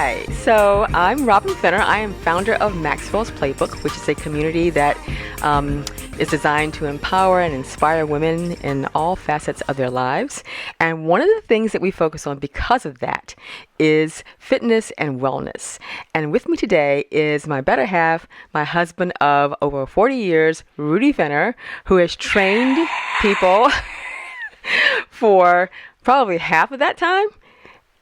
Hi, so I'm Robin Fenner. I am founder of Maxwell's Playbook, which is a community that is designed to empower and inspire women in all facets of their lives. And one of the things that we focus on because of that is fitness and wellness. And with me today is my better half, my husband of over 40 years, Rudy Fenner, who has trained people for probably half of that time.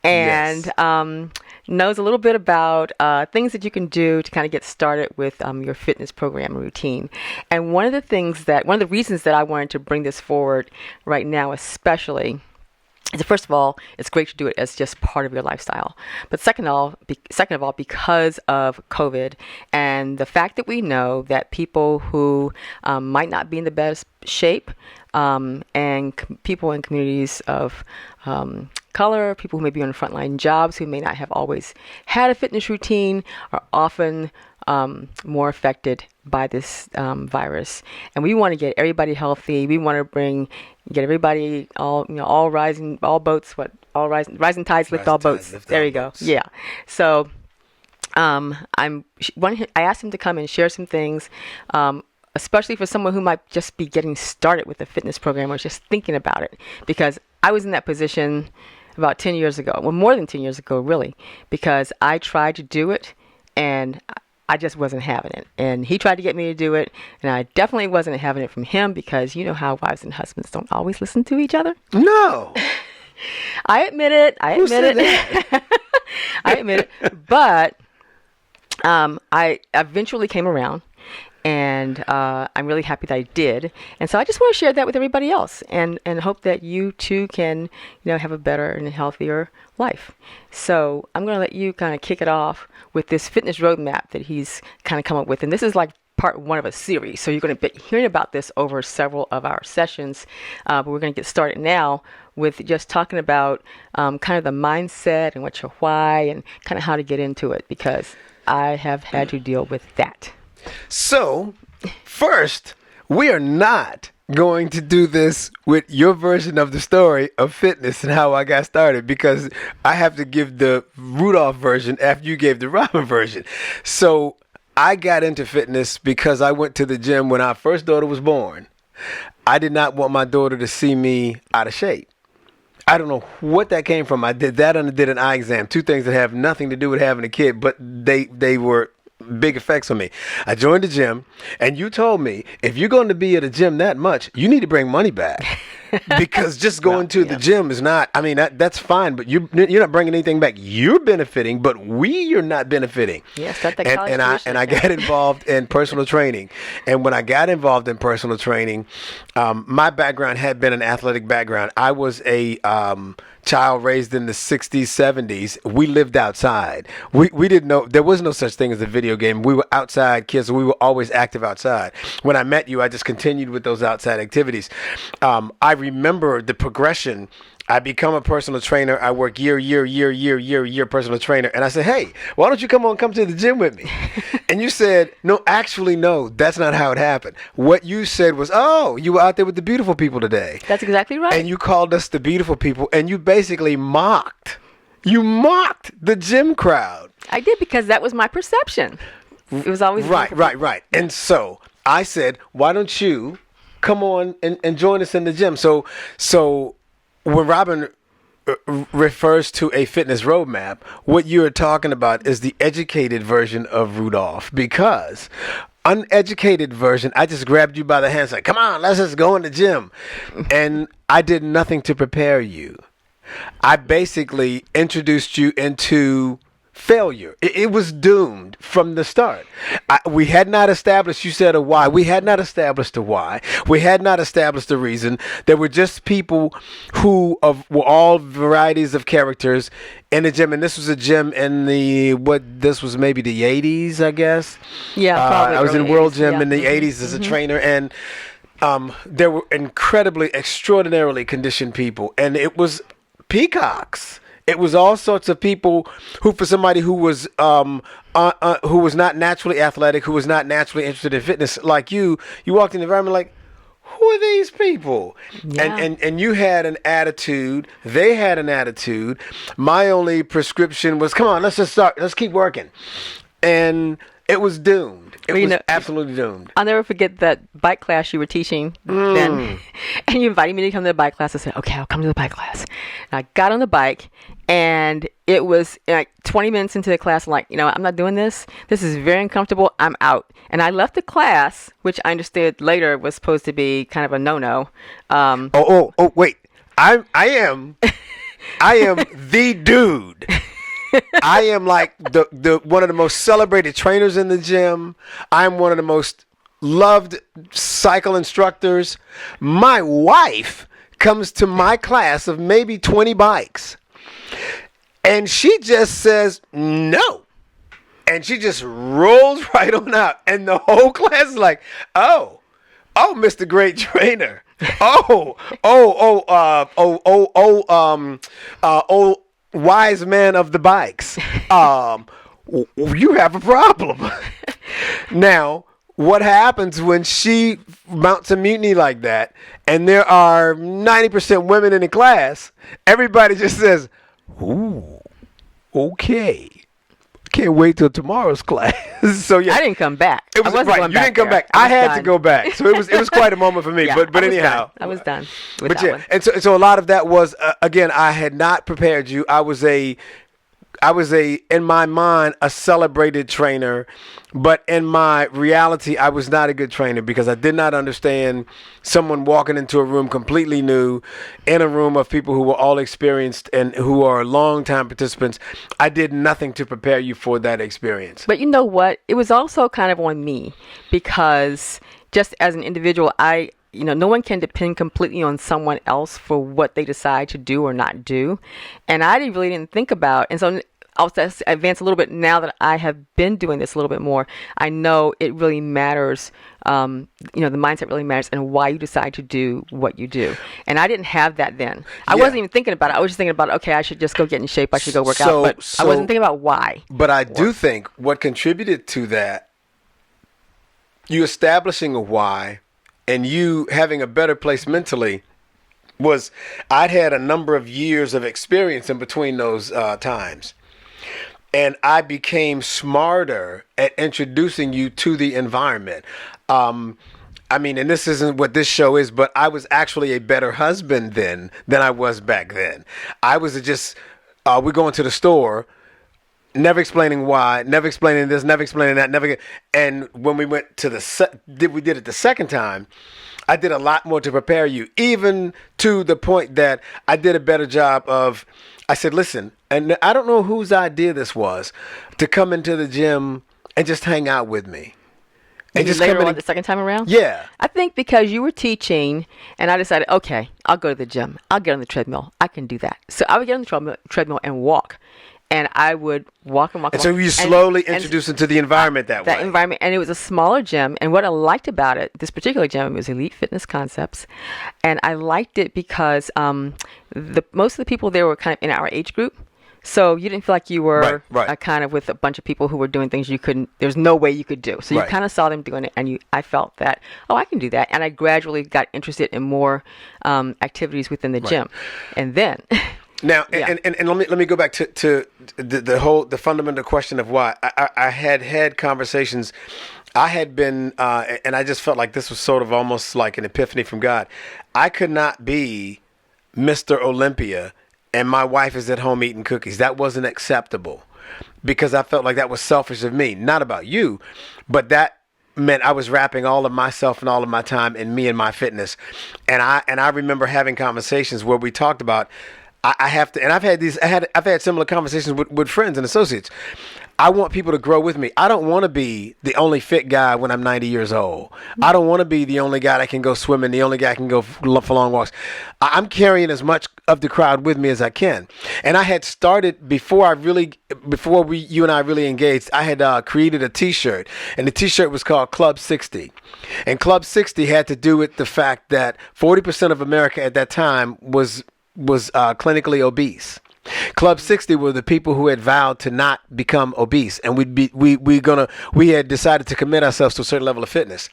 And Yes. knows a little bit about things that you can do to kind of get started with your fitness program routine. And one of the reasons that I wanted to bring this forward right now, especially, is first of all, it's great to do it as just part of your lifestyle. But second of all, because of COVID and the fact that we know that people who might not be in the best shape and people in communities of color, people who may be on frontline jobs, who may not have always had a fitness routine, are often more affected by this virus. And we want to get everybody healthy. We want to get everybody all rising tides lift all boats. There you go. Yeah. So I asked him to come and share some things. Especially for someone who might just be getting started with a fitness program or just thinking about it. Because I was in that position about 10 years ago. Well, more than 10 years ago, really. Because I tried to do it and I just wasn't having it. And he tried to get me to do it. And I definitely wasn't having it from him because you know how wives and husbands don't always listen to each other. No. I admit it. Who said that? I admit it. But I eventually came around. And I'm really happy that I did. And so I just want to share that with everybody else and hope that you too can, have a better and healthier life. So I'm going to let you kind of kick it off with this fitness roadmap that he's kind of come up with. And this is like part one of a series. So you're going to be hearing about this over several of our sessions. But we're going to get started now with just talking about kind of the mindset and what's your why and kind of how to get into it, because I have had to deal with that. So, first, we are not going to do this with your version of the story of fitness and how I got started, because I have to give the Rudolph version after you gave the Robin version. So, I got into fitness because I went to the gym when our first daughter was born. I did not want my daughter to see me out of shape. I don't know what that came from. I did that and I did an eye exam. Two things that have nothing to do with having a kid, but they were big effects on me. I joined the gym, and you told me, if you're going to be at a gym that much, you need to bring money back. Because just going to the gym is not, that's fine, but you're not bringing anything back. You're benefiting, but you're not benefiting. Yes, that's the college and I got involved in personal training. And when I got involved in personal training, my background had been an athletic background. I was a child raised in the 60s, 70s. We lived outside. We didn't know, there was no such thing as a video game. We were outside kids. We were always active outside. When I met you, I just continued with those outside activities. I remember the progression. I become a personal trainer. I work year, personal trainer. And I said, hey, why don't you come to the gym with me? And you said, no, that's not how it happened. What you said was, oh, you were out there with the beautiful people today. That's exactly right. And you called us the beautiful people, and you basically mocked the gym crowd. I did, because that was my perception. It was always right. And so I said, why don't you come on and join us in the gym? So when Robin refers to a fitness roadmap, what you're talking about is the educated version of Rudolph, because uneducated version, I just grabbed you by the hand and said, come on, let's just go in the gym. And I did nothing to prepare you. I basically introduced you into failure. It was doomed from the start. We had not established, you said, a why. We had not established a why. We had not established a reason. There were just people who were all varieties of characters in the gym. And this was a gym in this was maybe the 80s, I guess. Yeah, probably. I was in World Gym in the 80s Mm-hmm. as a trainer. And there were extraordinarily conditioned people. And it was peacocks. It was all sorts of people who, for somebody who was not naturally athletic, who was not naturally interested in fitness like you walked in the environment like, who are these people? Yeah. And you had an attitude. They had an attitude. My only prescription was, come on, let's just start. Let's keep working. And it was doomed. It was absolutely doomed. I'll never forget that bike class you were teaching then. And you invited me to come to the bike class. I said, okay, I'll come to the bike class. And I got on the bike, and it was like 20 minutes into the class. I'm like, I'm not doing this. This is very uncomfortable. I'm out. And I left the class, which I understood later was supposed to be kind of a no-no. Wait. I am the dude. I am like the one of the most celebrated trainers in the gym. I'm one of the most loved cycle instructors. My wife comes to my class of maybe 20 bikes, and she just says no. And she just rolls right on out. And the whole class is like, oh, Mr. Great Trainer. Wise man of the bikes. You have a problem. Now, what happens when she mounts a mutiny like that, and there are 90% women in the class, everybody just says, ooh, okay. Can't wait till tomorrow's class. So yeah, I didn't come back. It was I wasn't right. going You back didn't come there. back. I had to go back. So it was quite a moment for me. Yeah, but anyhow, I was done. With But that yeah, one. and so a lot of that was again, I had not prepared you. I was a in my mind a celebrated trainer, but in my reality I was not a good trainer because I did not understand someone walking into a room completely new, in a room of people who were all experienced and who are long-time participants. I did nothing to prepare you for that experience. But you know what? It was also kind of on me because just as an individual, no one can depend completely on someone else for what they decide to do or not do. And I really didn't think about, and so I'll just advance a little bit now that I have been doing this a little bit more. I know it really matters, the mindset really matters and why you decide to do what you do. And I didn't have that then. I wasn't even thinking about it. I was just thinking about, okay, I should just go get in shape. I should go work out. But I wasn't thinking about why. But I do think what contributed to that, you establishing a why and you having a better place mentally, was I'd had a number of years of experience in between those times. And I became smarter at introducing you to the environment. And this isn't what this show is, but I was actually a better husband then than I was back then. I was just, we're going to the store, never explaining why, never explaining this, never explaining that, and when we went to we did it the second time, I did a lot more to prepare you, even to the point that I did a better job of, I said, listen, and I don't know whose idea this was, to come into the gym and just hang out with me. And just later on the second time around? Yeah. I think because you were teaching and I decided, okay, I'll go to the gym. I'll get on the treadmill. I can do that. So I would get on the treadmill and walk. And I would walk and walk. And so you slowly introduced into the environment that way. That environment. And it was a smaller gym. And what I liked about it, this particular gym, was Elite Fitness Concepts. And I liked it because most of the people there were kind of in our age group. So you didn't feel like you were right. Kind of with a bunch of people who were doing things there's no way you could do. So you kind of saw them doing it, and I felt that, I can do that. And I gradually got interested in more activities within the gym. And then... Now, and let me go back to the fundamental question of why. I had conversations. I had been, and I just felt like this was sort of almost like an epiphany from God. I could not be Mr. Olympia and my wife is at home eating cookies. That wasn't acceptable because I felt like that was selfish of me. Not about you, but that meant I was wrapping all of myself and all of my time in me and my fitness. And I remember having conversations where we talked about, I have to, and I've had similar conversations with friends and associates. I want people to grow with me. I don't want to be the only fit guy when I'm 90 years old. I don't want to be the only guy that can go swimming, the only guy that can go for long walks. I'm carrying as much of the crowd with me as I can. And I had started before you and I really engaged. I had created a T-shirt, and the T-shirt was called Club 60. And Club 60 had to do with the fact that 40% of America at that time was clinically obese. Club 60 were the people who had vowed to not become obese, and we had decided to commit ourselves to a certain level of fitness.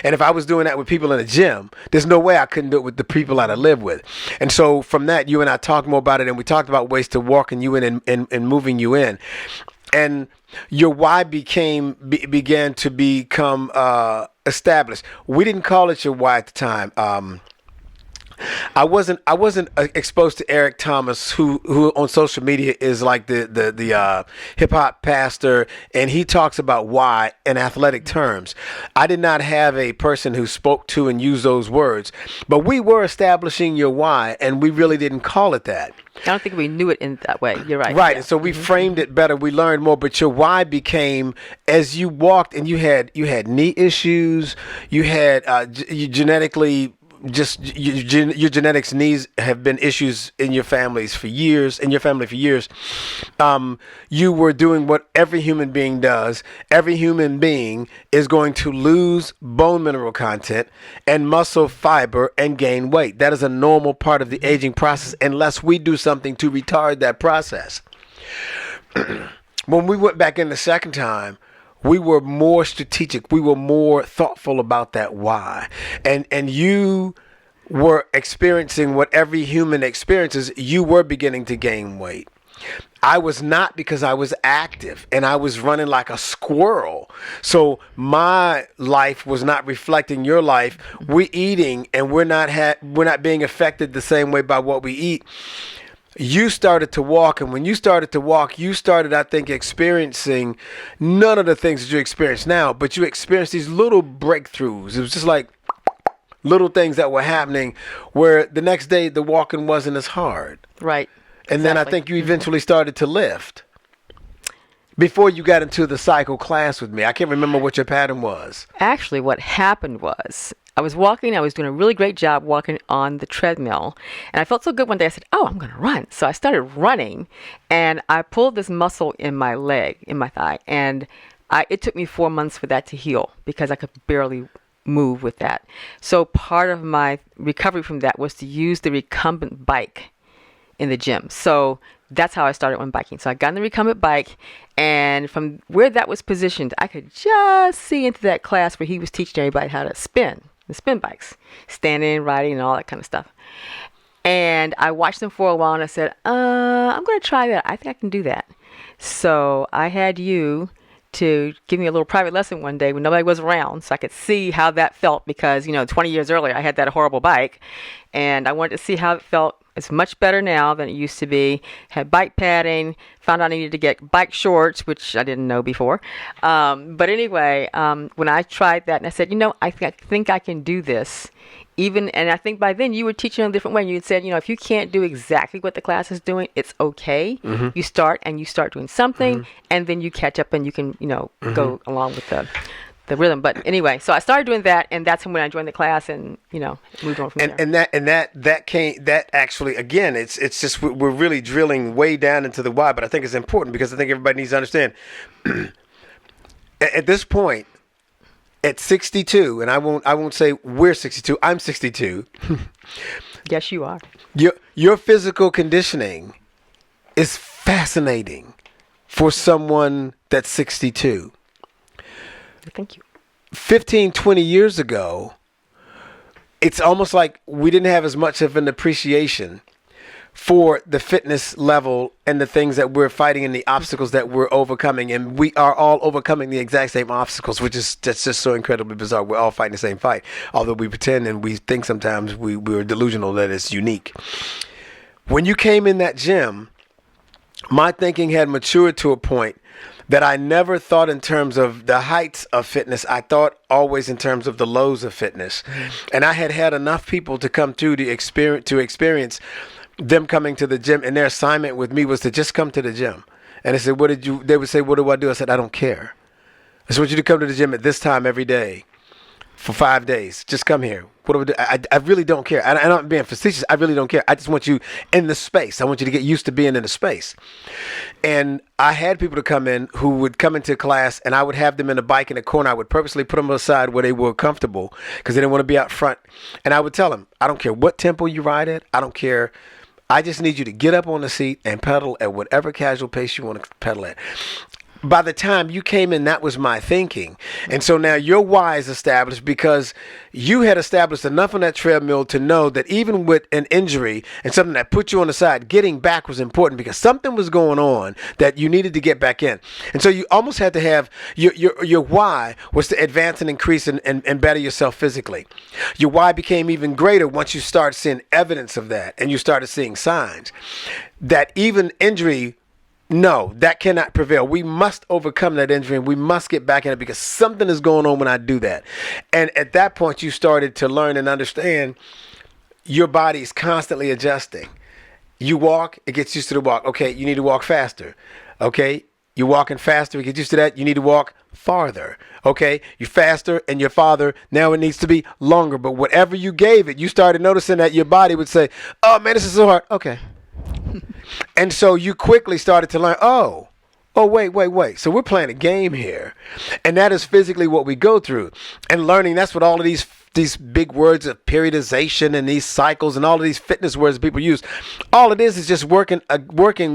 And if I was doing that with people in the gym, there's no way I couldn't do it with the people that I live with. And so from that, you and I talked more about it, and we talked about ways to walking you in and moving you in. And your why began to become established. We didn't call it your why at the time. I wasn't exposed to Eric Thomas, who on social media is like the hip hop pastor, and he talks about why in athletic terms. I did not have a person who spoke to and used those words, but we were establishing your why, and we really didn't call it that. I don't think we knew it in that way. You're right. Right, Yeah. and so we framed it better. We learned more, but your why became as you walked, and you had knee issues, you had you genetically. Just your genetics needs have been issues in your family for years. You were doing what every human being does. Every human being is going to lose bone mineral content and muscle fiber and gain weight. That is a normal part of the aging process unless we do something to retard that process. When we went back in the second time, we were more strategic. We were more thoughtful about that why. And you were experiencing what every human experiences. You were beginning to gain weight. I was not, because I was active and I was running like a squirrel. So my life was not reflecting your life. We're eating and we're not being affected the same way by what we eat. You started to walk, and when you started to walk, you started, I think, experiencing none of the things that you experience now, but you experienced these little breakthroughs. It was just like little things that were happening where the next day the walking wasn't as hard. Right. And then I think you eventually started to lift before you got into the cycle class with me. I can't remember what your pattern was. Actually, what happened was I was walking. I was doing a really great job walking on the treadmill. And I felt so good one day. I said, oh, I'm going to run. So I started running. And I pulled this muscle in my leg, in my thigh. And it took me 4 months for that to heal because I could barely move with that. So part of my recovery from that was to use the recumbent bike in the gym. So that's how I started on biking. So I got on the recumbent bike, and from where that was positioned, I could just see into that class where he was teaching everybody how to spin bikes, standing, riding, and all that kind of stuff. And I watched them for a while, and I said, I'm going to try that. I think I can do that. So I had you to give me a little private lesson one day when nobody was around, so I could see how that felt, because 20 years earlier I had that horrible bike, and I wanted to see how it felt. It's much better now than it used to be. Had bike padding, found out I needed to get bike shorts, which I didn't know before. But anyway, when I tried that and I said, I think I can do this. And I think by then you were teaching in a different way. You had said, if you can't do exactly what the class is doing, it's okay. Mm-hmm. You start doing something, mm-hmm. and then you catch up and you can, mm-hmm. go along with the rhythm. But anyway, so I started doing that, and that's when I joined the class, and moved on from there. And that actually, again, it's just we're really drilling way down into the why, but I think it's important because I think everybody needs to understand. At this point, at 62, and I won't say we're 62. I'm 62. Yes, you are. Your physical conditioning is fascinating for someone that's 62. Thank you. 15, 20 years ago, it's almost like we didn't have as much of an appreciation for the fitness level and the things that we're fighting and the obstacles that we're overcoming. And we are all overcoming the exact same obstacles, that's just so incredibly bizarre. We're all fighting the same fight, although we pretend and we think sometimes we're delusional that it's unique. When you came in that gym, my thinking had matured to a point that I never thought in terms of the heights of fitness. I thought always in terms of the lows of fitness. Mm-hmm. And I had enough people to come through to experience them coming to the gym, and their assignment with me was to just come to the gym. And they said, they would say, what do I do? I said, I don't care. I just want you to come to the gym at this time every day for 5 days. Just come here. What do I do? I really don't care. I'm not being facetious. I really don't care. I just want you in the space. I want you to get used to being in the space. And I had people to come in who would come into class, and I would have them in a bike in the corner. I would purposely put them aside where they were comfortable because they didn't want to be out front. And I would tell them, I don't care what tempo you ride at. I don't care I just need you to get up on the seat and pedal at whatever casual pace you want to pedal at. By the time you came in, that was my thinking. And so now your why is established because you had established enough on that treadmill to know that even with an injury and something that put you on the side, getting back was important because something was going on that you needed to get back in. And so you almost had to have your why was to advance and increase and better yourself physically. Your why became even greater once you started seeing evidence of that and you started seeing signs that even injury, no, that cannot prevail. We must overcome that injury and we must get back in it because something is going on when I do that. And at that point, you started to learn and understand your body is constantly adjusting. You walk, it gets used to the walk. Okay, you need to walk faster. Okay, you're walking faster, it gets used to that. You need to walk farther. Okay, you're faster and you're farther. Now it needs to be longer. But whatever you gave it, you started noticing that your body would say, oh man, this is so hard. Okay. And so you quickly started to learn, wait. So we're playing a game here. And that is physically what we go through. And learning, that's what all of these big words of periodization and these cycles and all of these fitness words that people use. All it is just working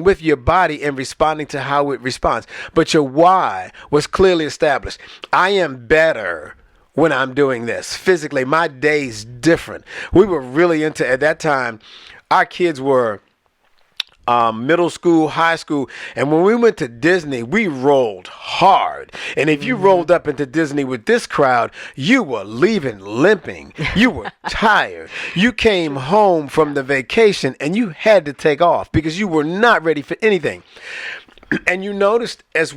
with your body and responding to how it responds. But your why was clearly established. I am better when I'm doing this. Physically, my day's different. We were really into, at that time, our kids were middle school, high school, and when we went to Disney, we rolled hard. And if you rolled up into Disney with this crowd, you were leaving limping. You were tired. You came home from the vacation and you had to take off because you were not ready for anything. And you noticed as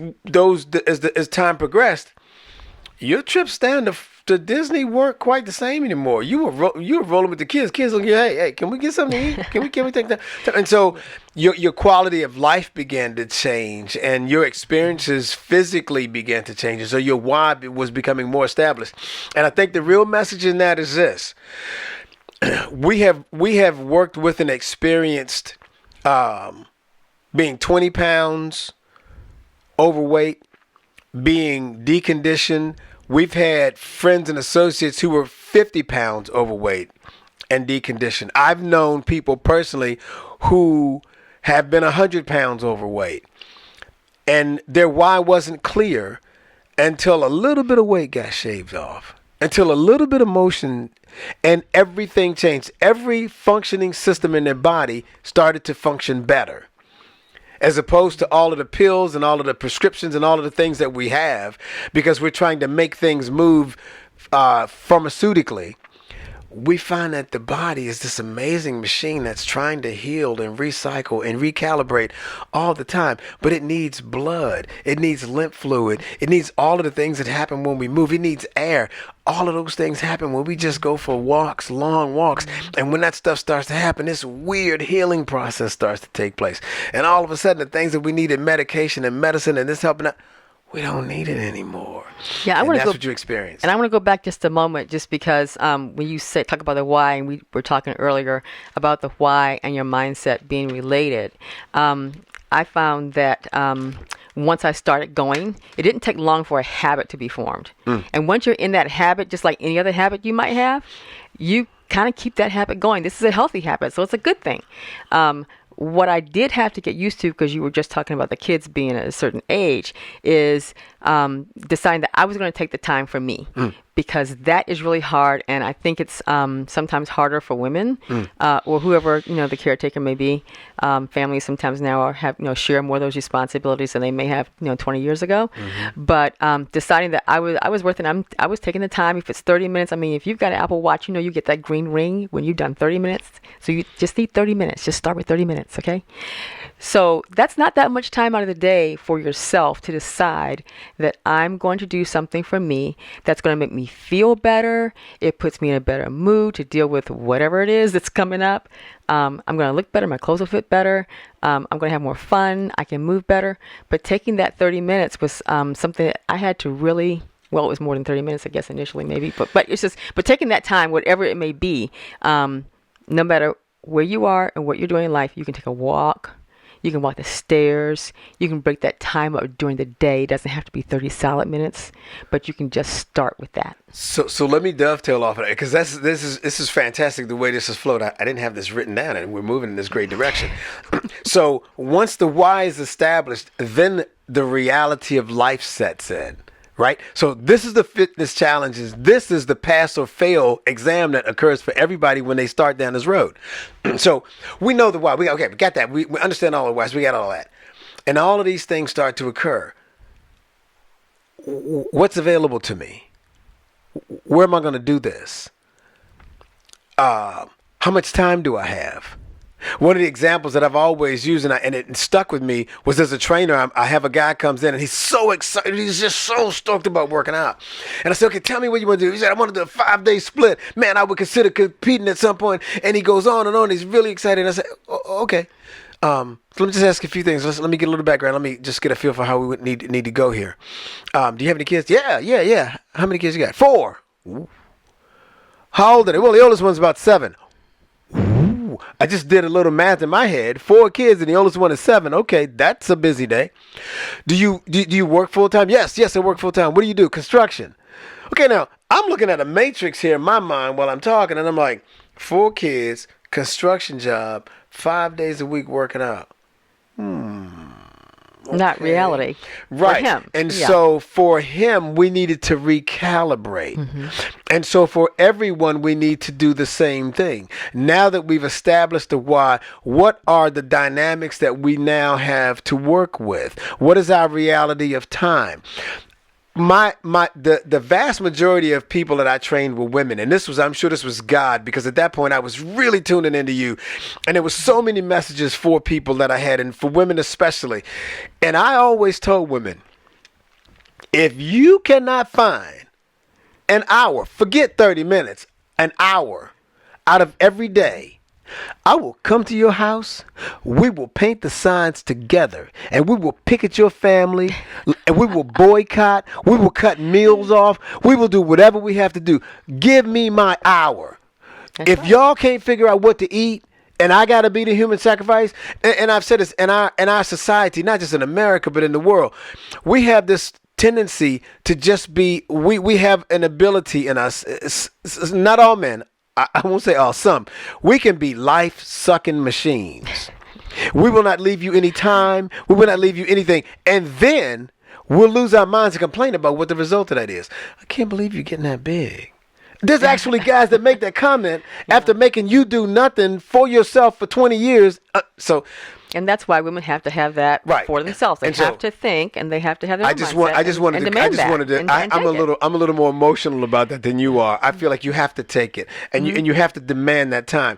time progressed, your trips down to Disney weren't quite the same anymore. You were rolling with the kids. Kids looking, hey, can we get something to eat? Can we take that? And so your quality of life began to change, and your experiences physically began to change. And so your why was becoming more established. And I think the real message in that is this: we have worked with and experienced being 20 pounds overweight, being deconditioned. We've had friends and associates who were 50 pounds overweight and deconditioned. I've known people personally who have been 100 pounds overweight, and their why wasn't clear until a little bit of weight got shaved off, until a little bit of motion, and everything changed. Every functioning system in their body started to function better, as opposed to all of the pills and all of the prescriptions and all of the things that we have, because we're trying to make things move pharmaceutically. We find that the body is this amazing machine that's trying to heal and recycle and recalibrate all the time. But it needs blood. It needs lymph fluid. It needs all of the things that happen when we move. It needs air. All of those things happen when we just go for walks, long walks. And when that stuff starts to happen, this weird healing process starts to take place. And all of a sudden, the things that we needed, medication and medicine and this helping out, we don't need it anymore. Yeah, that's what you experience. And I want to go back just a moment, just because when you talk about the why, and we were talking earlier about the why and your mindset being related. I found that once I started going, it didn't take long for a habit to be formed. And once you're in that habit, just like any other habit you might have, you kind of keep that habit going. This is a healthy habit, so it's a good thing. What I did have to get used to, because you were just talking about the kids being at a certain age, is deciding that I was going to take the time for me, because that is really hard. And I think it's sometimes harder for women or whoever, the caretaker may be. Families sometimes now share more of those responsibilities than they may have, 20 years ago. But deciding that I was worth it. I was taking the time. If it's 30 minutes, if you've got an Apple Watch, you get that green ring when you've done 30 minutes. So you just need 30 minutes. Just start with 30 minutes, okay? So that's not that much time out of the day for yourself to decide that I'm going to do something for me that's going to make me feel better. It puts me in a better mood to deal with whatever it is that's coming up. I'm going to look better. My clothes will fit better. I'm going to have more fun. I can move better. But taking that 30 minutes was something that I had to really, well, it was more than 30 minutes, I guess, initially maybe. But it's just, but taking that time, whatever it may be, no matter where you are and what you're doing in life, you can take a walk. You can walk the stairs. You can break that time up during the day. It doesn't have to be 30 solid minutes, but you can just start with that. So let me dovetail off of that, because this is fantastic the way this has flowed. I didn't have this written down, and we're moving in this great direction. So once the why is established, then the reality of life sets in. Right? So this is the fitness challenges. This is the pass or fail exam that occurs for everybody when they start down this road. So we know the why. We got that. We understand all the whys. We got all that. And all of these things start to occur. What's available to me? Where am I going to do this? How much time do I have? One of the examples that I've always used, and it stuck with me, was as a trainer, I have a guy comes in and he's so excited. He's just so stoked about working out. And I said, okay, tell me what you want to do. He said, I want to do a 5-day split. Man, I would consider competing at some point. And he goes on and on. He's really excited. And I said, okay. So let me just ask a few things. Let me get a little background. Let me just get a feel for how we would need to go here. Do you have any kids? Yeah. How many kids you got? 4. Ooh. How old are they? Well, the oldest one's about 7. I just did a little math in my head. 4 kids and the oldest one is 7. Okay, that's a busy day. Do you work full time? Yes, I work full time. What do you do? Construction. Okay, now I'm looking at a matrix here in my mind while I'm talking, and I'm like, 4 kids, construction job, 5 days a week working out. Okay. Not reality. Right. For him. And so for him, we needed to recalibrate. Mm-hmm. And so for everyone, we need to do the same thing. Now that we've established the why, what are the dynamics that we now have to work with? What is our reality of time? The vast majority of people that I trained were women, and I'm sure this was God, because at that point I was really tuning into you, and there was so many messages for people that I had, and for women especially. And I always told women, if you cannot find an hour, forget 30 minutes, an hour out of every day, I will come to your house, we will paint the signs together, and we will picket your family, and we will boycott, we will cut meals off, we will do whatever we have to do. Give me my hour. That's if right. Y'all can't figure out what to eat, and I got to be the human sacrifice, and I've said this, in our society, not just in America, but in the world, we have this tendency to just be, we have an ability in us, it's not all men, I won't say all, some. We can be life-sucking machines. We will not leave you any time. We will not leave you anything. And then we'll lose our minds and complain about what the result of that is. I can't believe you're getting that big. There's actually guys that make that comment after making you do nothing for yourself for 20 years. And that's why women have to have that right. for themselves. They and have to think, and they have to have their own mindset. I'm a little more emotional about that than you are. I feel like you have to take it, and you have to demand that time.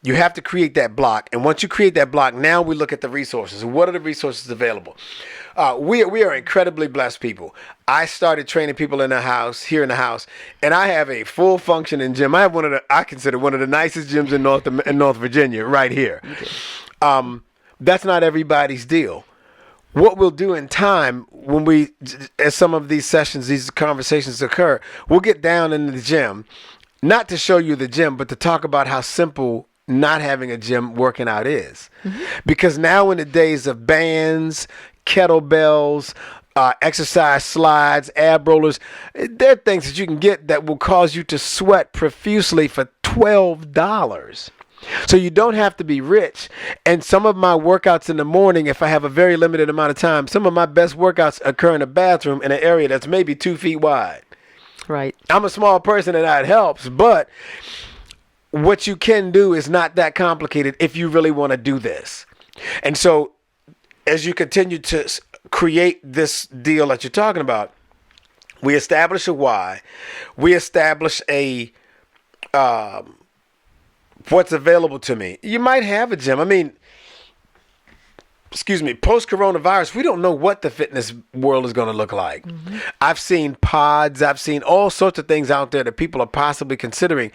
You have to create that block, and once you create that block, now we look at the resources. What are the resources available? We are incredibly blessed people. I started training people in the house, here in the house, and I have a full functioning gym. I have I consider one of the nicest gyms in North Virginia, right here. That's not everybody's deal. What we'll do in time, as some of these sessions, these conversations occur, we'll get down into the gym, not to show you the gym, but to talk about how simple not having a gym working out is. Mm-hmm. Because now in the days of bands, kettlebells, exercise slides, ab rollers, there are things that you can get that will cause you to sweat profusely for $12. So you don't have to be rich. And some of my workouts in the morning, if I have a very limited amount of time, some of my best workouts occur in a bathroom in an area that's maybe 2 feet wide. Right. I'm a small person and that helps, but what you can do is not that complicated if you really want to do this. And so as you continue to create this deal that you're talking about, we establish a why. We establish a what's available to me. You might have a gym. I mean, post-coronavirus, we don't know what the fitness world is going to look like. Mm-hmm. I've seen pods. I've seen all sorts of things out there that people are possibly considering,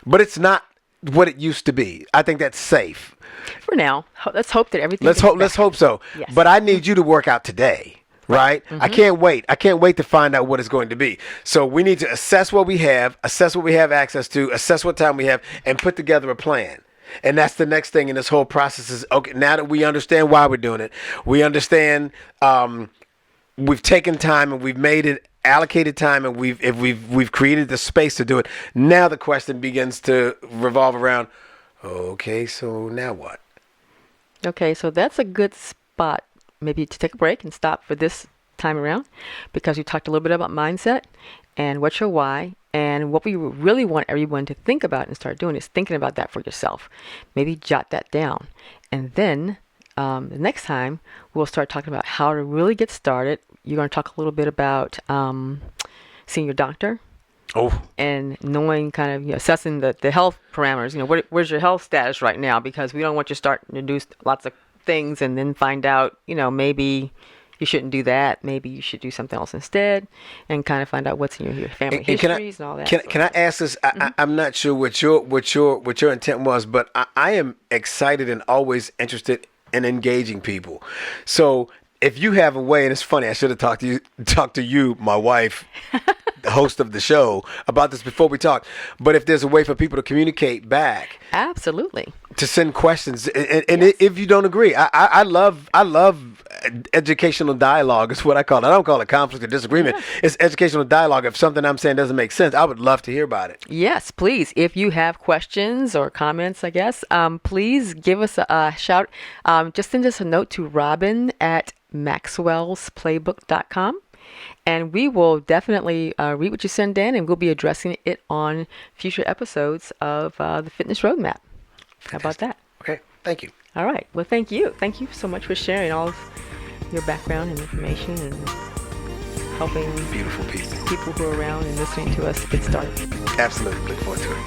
but it's not what it used to be. I think that's safe. For now. Let's hope that everything Let's hope so. Yes. But I need you to work out today. Right? Mm-hmm. I can't wait to find out what it's going to be. So we need to assess what we have access to, assess what time we have, and put together a plan. And that's the next thing in this whole process is, okay, now that we understand why we're doing it, we understand we've taken time and we've made it allocated time, and we've created the space to do it. Now the question begins to revolve around, okay, so now what? Okay, so that's a good spot maybe to take a break and stop for this time around, because we talked a little bit about mindset and what's your why. And what we really want everyone to think about and start doing is thinking about that for yourself. Maybe jot that down. And then the next time we'll start talking about how to really get started. You're going to talk a little bit about seeing your doctor. Oh. And knowing kind of, assessing the health parameters. Where's your health status right now? Because we don't want you starting to do lots of things and then find out, maybe you shouldn't do that. Maybe you should do something else instead, and kind of find out what's in your family histories and all that. Can I ask this? I'm not sure what your intent was, but I am excited and always interested in engaging people. So if you have a way, and it's funny, I should have talked to you, my wife, the host of the show, about this before we talked. But if there's a way for people to communicate back, absolutely, to send questions, and yes. If you don't agree, I love educational dialogue is what I call it. I don't call it conflict or disagreement. Yeah. It's educational dialogue. If something I'm saying doesn't make sense, I would love to hear about it. Yes, please. If you have questions or comments, I guess, please give us a shout. Just send us a note to robin@maxwellsplaybook.com. And we will definitely read what you send in, and we'll be addressing it on future episodes of the Fitness Roadmap. Fantastic. How about that? Okay, thank you. All right. Well, thank you. Thank you so much for sharing all of your background and information and helping beautiful people who are around and listening to us get started. Absolutely. Look forward to it.